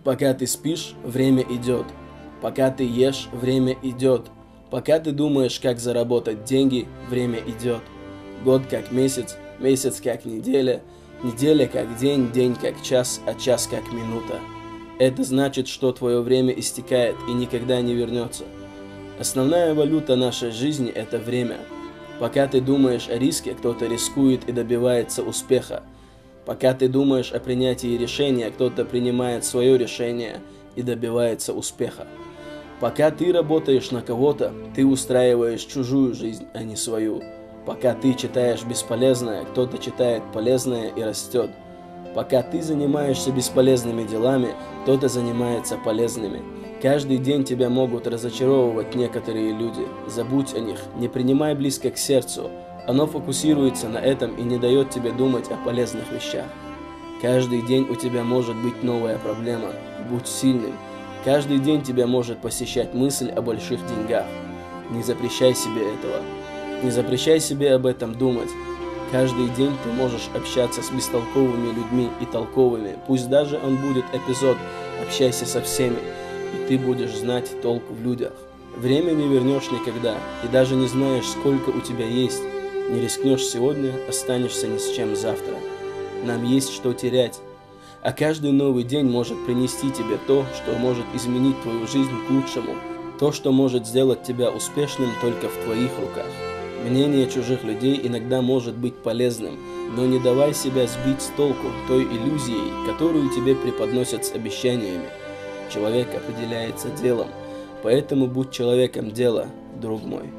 Пока ты спишь, время идет. Пока ты ешь, время идет. Пока ты думаешь, как заработать деньги, время идет. Год как месяц, месяц как неделя, неделя как день, день как час, а час как минута. Это значит, что твое время истекает и никогда не вернется. Основная валюта нашей жизни – это время. Пока ты думаешь о риске, кто-то рискует и добивается успеха. Пока ты думаешь о принятии решения, кто-то принимает свое решение и добивается успеха. Пока ты работаешь на кого-то, ты устраиваешь чужую жизнь, а не свою. Пока ты читаешь бесполезное, кто-то читает полезное и растет. Пока ты занимаешься бесполезными делами, кто-то занимается полезными. Каждый день тебя могут разочаровывать некоторые люди. Забудь о них, не принимай близко к сердцу. Оно фокусируется на этом и не дает тебе думать о полезных вещах. Каждый день у тебя может быть новая проблема. Будь сильным. Каждый день тебя может посещать мысль о больших деньгах. Не запрещай себе этого. Не запрещай себе об этом думать. Каждый день ты можешь общаться с бестолковыми людьми и толковыми. Пусть даже он будет эпизод. Общайся со всеми, и ты будешь знать толк в людях. Время не вернешь никогда, и даже не знаешь, сколько у тебя есть. Не рискнешь сегодня, останешься ни с чем завтра. Нам есть что терять. А каждый новый день может принести тебе то, что может изменить твою жизнь к лучшему. То, что может сделать тебя успешным только в твоих руках. Мнение чужих людей иногда может быть полезным, но не давай себя сбить с толку той иллюзией, которую тебе преподносят с обещаниями. Человек определяется делом, поэтому будь человеком дела, друг мой.